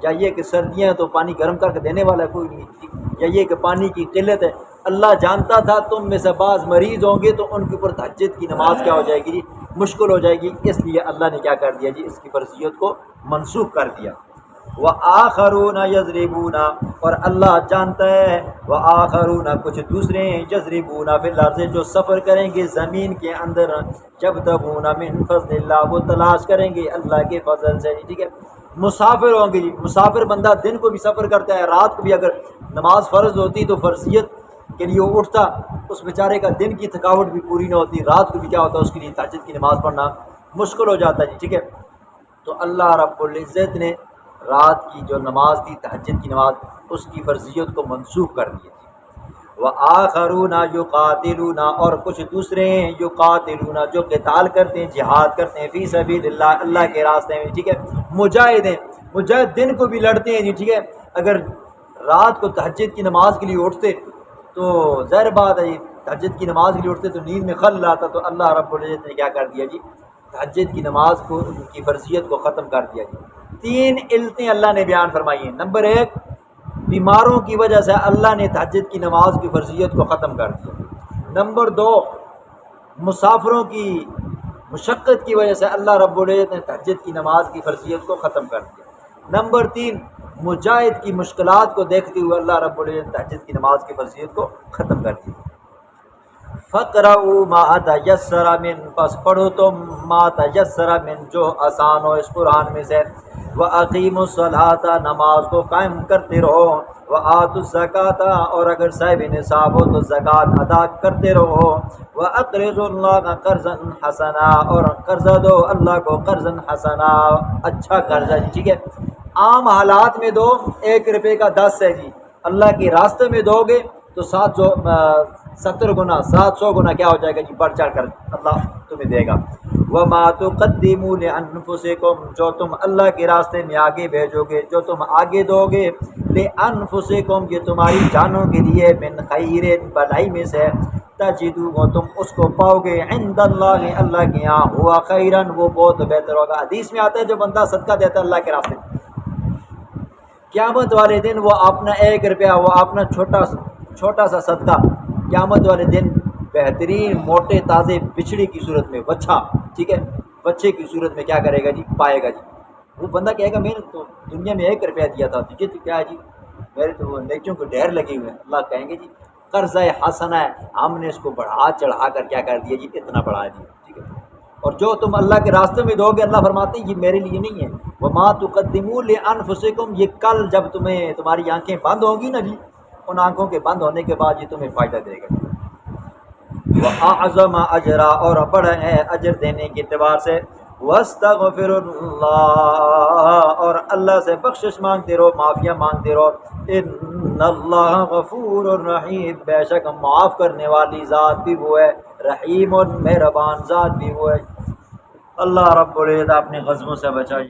[SPEAKER 1] یا یہ کہ سردیاں ہیں تو پانی گرم کر کے دینے والا کوئی نہیں، یا یہ کہ پانی کی قلت ہے۔ اللہ جانتا تھا تم میں سے بعض مریض ہوں گے تو ان کے اوپر تہجد کی نماز کیا ہو جائے گی جی، مشکل ہو جائے گی، اس لیے اللہ نے کیا کر دیا جی، اس کی فرضیت کو منسوخ کر دیا۔ وآخرون یضربون، اور اللہ جانتا ہے وآخرون، کچھ دوسرے یضربون فی الارض، جو سفر کریں گے زمین کے اندر، یبتغون من فضل اللہ، وہ تلاش کریں گے اللہ کے فضل سے، ٹھیک ہے۔ مسافر ہوں گے جی، مسافر بندہ دن کو بھی سفر کرتا ہے، رات کو بھی اگر نماز فرض ہوتی تو فرضیت کے لیے وہ اٹھتا، اس بیچارے کا دن کی تھکاوٹ بھی پوری نہ ہوتی، رات کو بھی کیا ہوتا اس کے لیے تہجد کی نماز پڑھنا مشکل ہو جاتا جی، ٹھیک ہے۔ تو اللہ رب العزت نے رات کی جو نماز تھی تہجد کی نماز، اس کی فرضیت کو منسوخ کر دیا۔ وآخرون یقاتلون، اور کچھ دوسرے ہیں یقاتلون، جو قتال کرتے ہیں، جہاد کرتے ہیں، فی سبیل اللہ، اللہ کے راستے میں، ٹھیک ہے۔ مجاہد ہیں، مجاہد دن کو بھی لڑتے ہیں جی، ٹھیک ہے۔ اگر رات کو تہجد کی نماز کے لیے اٹھتے تو ظاہر بات ہے جی، تہجد کی نماز کے لیے اٹھتے تو نیند میں خلل آتا، تو اللہ رب العزت نے کیا کر دیا جی، تہجد کی نماز کو کی فرضیت کو ختم کر دیا جی۔ 3 علتیں اللہ نے بیان فرمائی ہیں۔ نمبر 1، بیماروں کی وجہ سے اللہ نے تہجد کی نماز کی فرضیت کو ختم کر دیا۔ نمبر 2، مسافروں کی مشقت کی وجہ سے اللہ رب العزت نے تہجد کی نماز کی فرضیت کو ختم کر دیا۔ نمبر 3، مجاہد کی مشکلات کو دیکھتے ہوئے اللہ رب العزت نے تہجد کی نماز کی فرضیت کو ختم کر دیا۔ فقرؤ ما تیسر من، پس پڑھو تم ما تیسر من، جو آسان ہو اس قرآن میں سے، وَأَقِيمُوا الصَّلَاةَ، نماز کو قائم کرتے رہو، وَآتُوا الزَّكَاةَ، اور اگر صاحب نصاب ہو تو زکوٰۃ ادا کرتے رہو، وَأَقْرِضُوا اللَّهَ قَرْضًا حَسَنًا، اور قرضہ دو اللہ کو قرضًا حسنا، اچھا قرضہ، ٹھیک ہے۔ عام حالات میں دو، 1 روپے کا 10 ہے جی، اللہ کے راستے میں دو گے تو 70 گنا 700 گنا کیا ہو جائے گا جی، بڑھ چڑھ کر اللہ تمہیں دے گا۔ وَمَا تُقَدِّمُوا لِأَنفُسِكُمْ، جو تم اللہ کے راستے میں آگے بھیجو گے، جو تم آگے دو گے، لِأَنفُسِكُمْ، یہ تمہاری جانوں کے لیے، من خیر، بھلائی میں سے، تجدوہ، تم اس کو پاؤ گے، عند اللہ، اللہ کے یہاں، ہوا خیرن، وہ بہت بہتر ہوگا۔ حدیث میں آتا ہے جو بندہ صدقہ دیتا ہے اللہ کے راستے میں، قیامت والے دن وہ اپنا 1 روپیہ، وہ اپنا چھوٹا سا صدقہ قیامت والے دن بہترین موٹے تازے بچھڑی کی صورت میں، بچھا، ٹھیک ہے، بچے کی صورت میں کیا کرے گا جی، پائے گا جی۔ وہ بندہ کہے گا میں نے تو دنیا میں 1 روپیہ دیا تھا، تجھے تو کیا ہے جی، میرے تو وہ نیکیوں کو ڈھیر لگے ہوئے ہیں۔ اللہ کہیں گے جی قرضہ حسنہ ہے، ہم نے اس کو بڑھا چڑھا کر کیا کر دیا جی، اتنا بڑھا دیا، ٹھیک ہے۔ اور جو تم اللہ کے راستے میں دو گے، اللہ فرماتے ہیں یہ میرے لیے نہیں ہے، وَمَا تُقَدِّمُوا لِأَنفُسِكُمْ، یہ کل جب تمہاری آنکھیں بند ہوں گی نا جی، ان آنکھوں کے بند ہونے کے بعد یہ تمہیں فائدہ دے گا۔ وَأَعْظَمَ أَجْرًا، اور بڑا ہے اجر دینے کے اعتبار سے، وَاسْتَغْفِرُ اللَّهَ، اور اللہ سے بخشش مانگتے رہو، معافیاں مانگتے رہو، إِنَّ اللَّهَ غَفُورٌ رَحِيمٌ، بے شک معاف کرنے والی ذات بھی وہ ہے، رحیم اور مہربان ذات بھی وہ ہے۔ اللہ رب العزت اپنے غضبوں سے بچائے۔